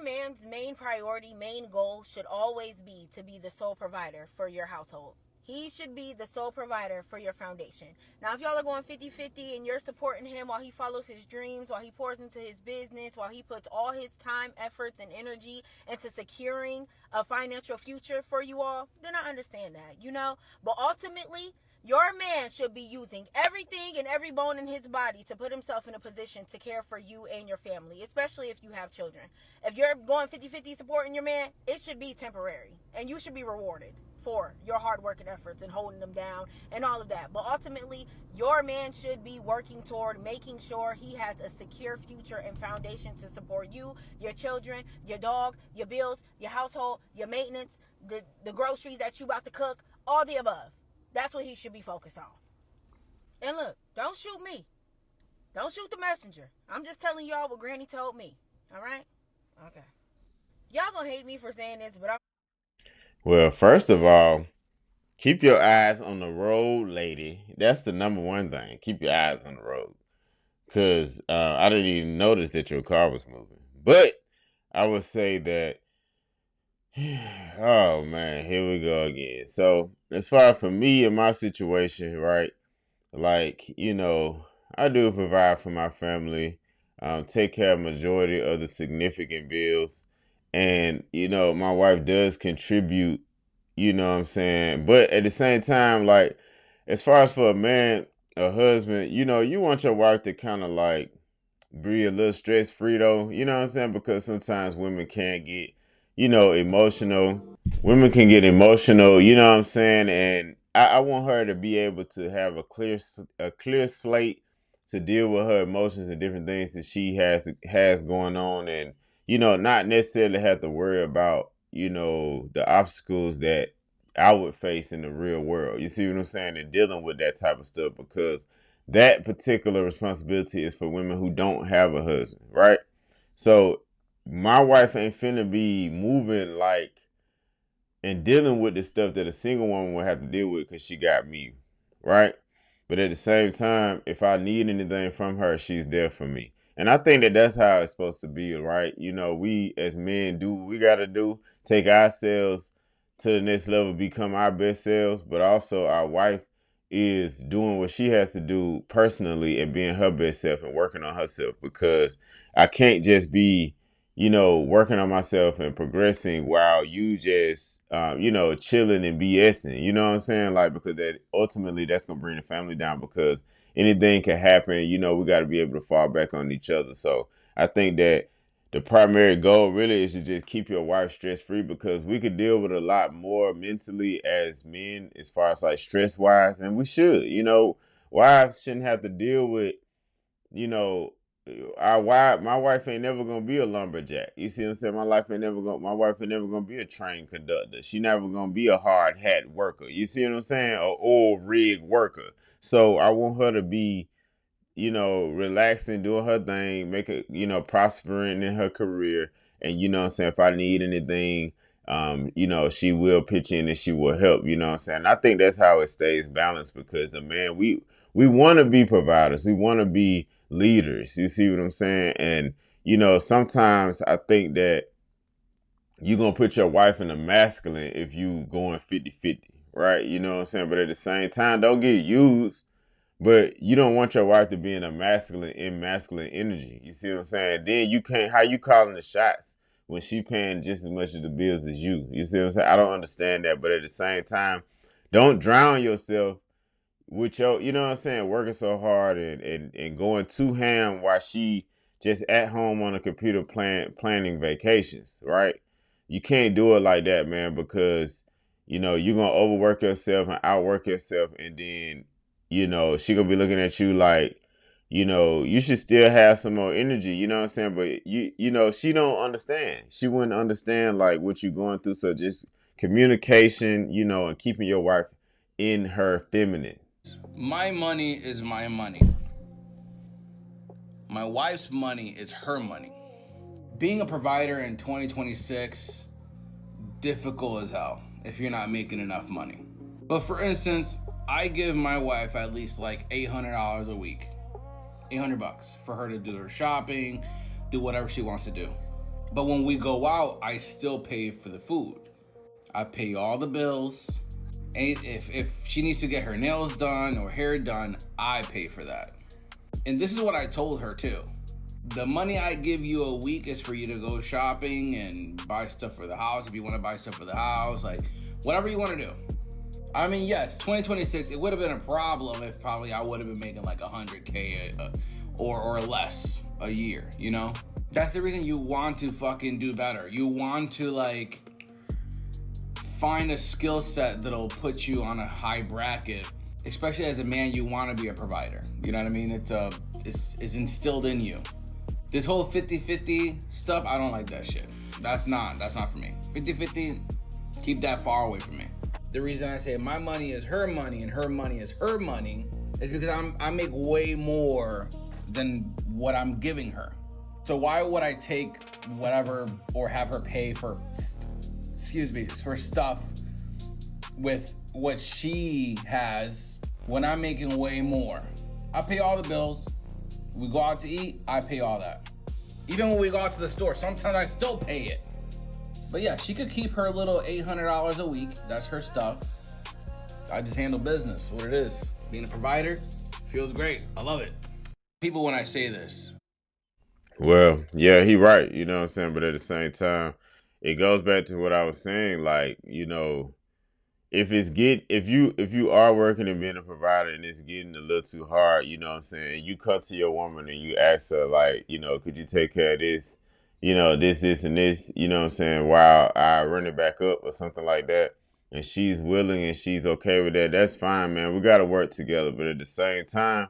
man's main priority, main goal should always be to be the sole provider for your household. He should be the sole provider for your foundation. Now, if y'all are going 50-50 and you're supporting him while he follows his dreams, while he pours into his business, while he puts all his time, efforts, and energy into securing a financial future for you all, then I understand that, you know? But ultimately, your man should be using everything and every bone in his body to put himself in a position to care for you and your family, especially if you have children. If you're going 50-50 supporting your man, it should be temporary. And you should be rewarded for your hard work and efforts and holding them down and all of that. But ultimately, your man should be working toward making sure he has a secure future and foundation to support you, your children, your dog, your bills, your household, your maintenance, the groceries that you about to cook, all the above. That's what he should be focused on. And look, don't shoot me. Don't shoot the messenger. I'm just telling y'all what Granny told me. All right? Okay. Y'all gonna hate me for saying this, but Well, first of all, keep your eyes on the road, lady. That's the number one thing. Keep your eyes on the road. Because I didn't even notice that your car was moving. But I would say that, oh man, here we go again. So, as far for me and my situation, right? Like, I do provide for my family, take care of majority of the significant bills. And, my wife does contribute, what I'm saying? But at the same time, like, as far as for a man, a husband, you want your wife to kind of like be a little stress free though, you know what I'm saying? Because sometimes women can't get, emotional. Women can get emotional, you know what I'm saying? And I want her to be able to have a clear slate to deal with her emotions and different things that she has going on, and not necessarily have to worry about the obstacles that I would face in the real world. You see what I'm saying? And dealing with that type of stuff, because that particular responsibility is for women who don't have a husband, right? So my wife ain't finna be moving like and dealing with the stuff that a single woman would have to deal with because she got me, right? But at the same time, if I need anything from her, she's there for me. And I think that that's how it's supposed to be, right? We as men do what we got to do, take ourselves to the next level, become our best selves, but also our wife is doing what she has to do personally and being her best self and working on herself, because I can't just be working on myself and progressing while you just, chilling and BSing, you know what I'm saying? Like, because that ultimately that's going to bring the family down, because anything can happen, we got to be able to fall back on each other. So I think that the primary goal really is to just keep your wife stress free, because we could deal with a lot more mentally as men as far as like stress wise. And we should, wives shouldn't have to deal with, you know, my wife ain't never gonna be a lumberjack. You see what I'm saying? My wife ain't never gonna be a train conductor. She never gonna be a hard hat worker. You see what I'm saying? Or oil rig worker. So I want her to be, relaxing, doing her thing, make it, prospering in her career. And you know what I'm saying, if I need anything, she will pitch in and she will help, you know what I'm saying? I think that's how it stays balanced, because the man, we want to be providers. We want to be leaders. You see what I'm saying? And, sometimes I think that you're going to put your wife in a masculine if you going 50-50, right? You know what I'm saying? But at the same time, don't get used, but you don't want your wife to be in a masculine energy. You see what I'm saying? Then you can't, how you calling the shots when she paying just as much of the bills as you? You see what I'm saying? I don't understand that. But at the same time, don't drown yourself with your, you know what I'm saying, working so hard and going too ham while she just at home on a computer planning vacations, right? You can't do it like that, man, because you're gonna overwork yourself and outwork yourself, and then she gonna be looking at you like, you should still have some more energy, you know what I'm saying? But she don't understand. She wouldn't understand like what you're going through. So just communication, and keeping your wife in her feminine. My money is my money. My wife's money is her money. Being a provider in 2026, difficult as hell if you're not making enough money. But for instance, I give my wife at least like $800 a week. $800 for her to do her shopping, do whatever she wants to do. But when we go out, I still pay for the food. I pay all the bills. And if she needs to get her nails done or hair done, I pay for that. And this is what I told her too. The money I give you a week is for you to go shopping and buy stuff for the house. If you want to buy stuff for the house, like whatever you want to do. I mean, yes, 2026, it would have been a problem if probably I would have been making like 100K or less a year, you know? That's the reason you want to fucking do better. You want to like find a skill set that'll put you on a high bracket. Especially as a man, you want to be a provider. You know what I mean? It's instilled in you. This whole 50-50 stuff, I don't like that shit. That's not for me. 50-50, keep that far away from me. The reason I say my money is her money and her money is her money is because I make way more than what I'm giving her. So why would I take whatever or have her pay for for stuff with what she has when I'm making way more? I pay all the bills. We go out to eat, I pay all that. Even when we go out to the store, sometimes I still pay it. But yeah, she could keep her little $800 a week. That's her stuff. I just handle business, what it is. Being a provider feels great. I love it. People, when I say this. Well, yeah, he right, you know what I'm saying? But at the same time, it goes back to what I was saying, like, you know, if you are working and being a provider and it's getting a little too hard, you know what I'm saying, you come to your woman and you ask her, like, you know, could you take care of this, you know, this and this, you know what I'm saying, while I run it back up or something like that, and she's willing and she's okay with that, that's fine, man. We got to work together. But at the same time,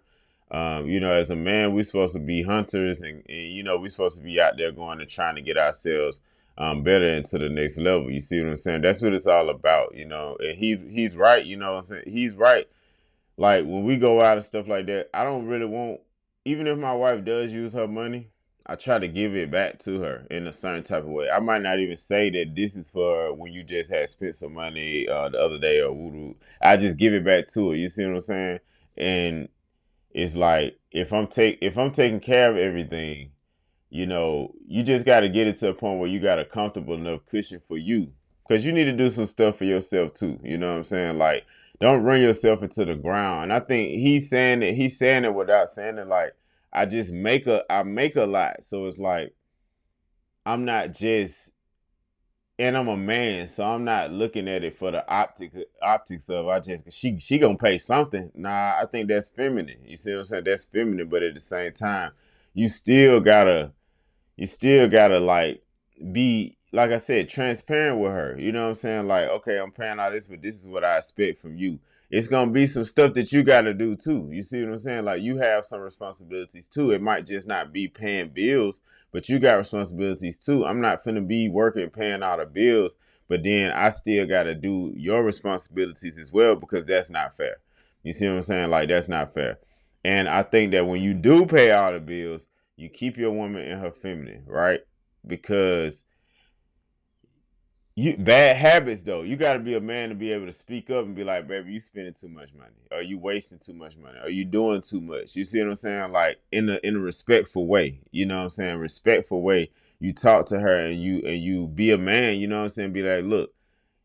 you know, as a man, we're supposed to be hunters, and you know, we're supposed to be out there going and trying to get ourselves better into the next level. You see what I'm saying? That's what it's all about, you know. And he's right, you know what I'm saying? He's right. Like when we go out and stuff like that, I don't really want, even if my wife does use her money, I try to give it back to her in a certain type of way. I might not even say that this is for when you just had spent some money the other day or woo. I just give it back to her. You see what I'm saying? And it's like if I'm taking care of everything, you know, you just got to get it to a point where you got a comfortable enough cushion for you, because you need to do some stuff for yourself too. You know what I'm saying? Like, don't run yourself into the ground. And I think he's saying it without saying it. Like, I make a lot, so it's like I'm not just, and I'm a man, so I'm not looking at it for the optics of I just she gonna pay something. Nah, I think that's feminine. You see what I'm saying? That's feminine, but at the same time, you still gotta you still gotta like be, like I said, transparent with her. You know what I'm saying? Like, okay, I'm paying all this, but this is what I expect from you. It's gonna be some stuff that you gotta do too. You see what I'm saying? Like, you have some responsibilities too. It might just not be paying bills, but you got responsibilities too. I'm not finna be working paying all the bills, but then I still gotta do your responsibilities as well, because that's not fair. You see what I'm saying? Like, that's not fair. And I think that when you do pay all the bills, you keep your woman in her feminine, right? Because you bad habits though. You got to be a man to be able to speak up and be like, "Baby, you spending too much money. Are you wasting too much money? Are you doing too much?" You see what I'm saying? Like, in a respectful way. You know what I'm saying? Respectful way. You talk to her and you be a man. You know what I'm saying? Be like, "Look,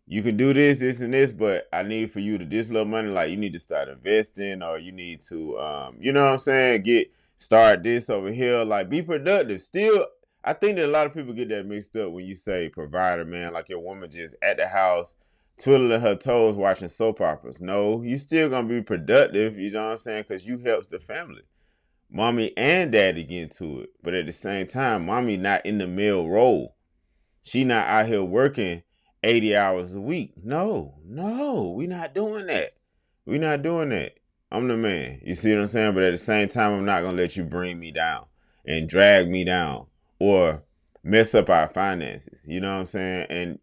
you can do this, and this, but I need for you to this little money. Like, you need to start investing, or you need to, you know what I'm saying, start this over here. Like, be productive. Still, I think that a lot of people get that mixed up when you say provider, man. Like, your woman just at the house, twiddling her toes, watching soap operas. No, you still gonna be productive. You know what I'm saying? Because you helps the family. Mommy and daddy get into it, but at the same time, mommy not in the male role. She not out here working 80 hours a week. No, we not doing that. We not doing that. I'm the man. You see what I'm saying? But at the same time, I'm not gonna let you bring me down and drag me down or mess up our finances. You know what I'm saying? And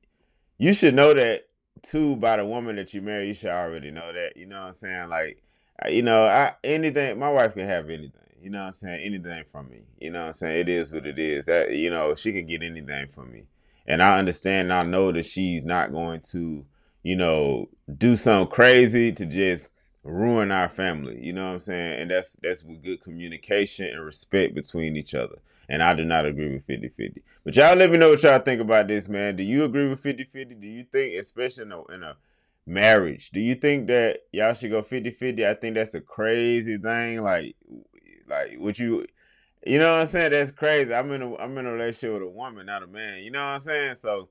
you should know that too by the woman that you marry. You should already know that. You know what I'm saying? Like, you know, anything. My wife can have anything. You know what I'm saying? Anything from me. You know what I'm saying? It is what it is. That, you know, she can get anything from me, and I understand. And I know that she's not going to, you know, do something crazy to just ruin our family. You know what I'm saying? And that's with good communication and respect between each other. And I do not agree with 50-50. But y'all let me know what y'all think about this, man. Do you agree with 50-50? Do you think, especially in a marriage, do you think that y'all should go 50-50? I think that's a crazy thing. Like what you know what I'm saying? That's crazy. I'm in a relationship with a woman, not a man. You know what I'm saying? So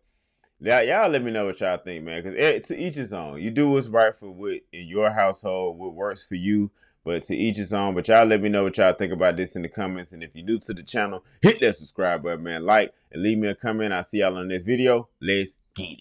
y'all let me know what y'all think, man. Because to each his own. You do what's right for what in your household, what works for you. But to each his own. But y'all let me know what y'all think about this in the comments. And if you're new to the channel, hit that subscribe button, man. Like and leave me a comment. I'll see y'all on this video. Let's get it.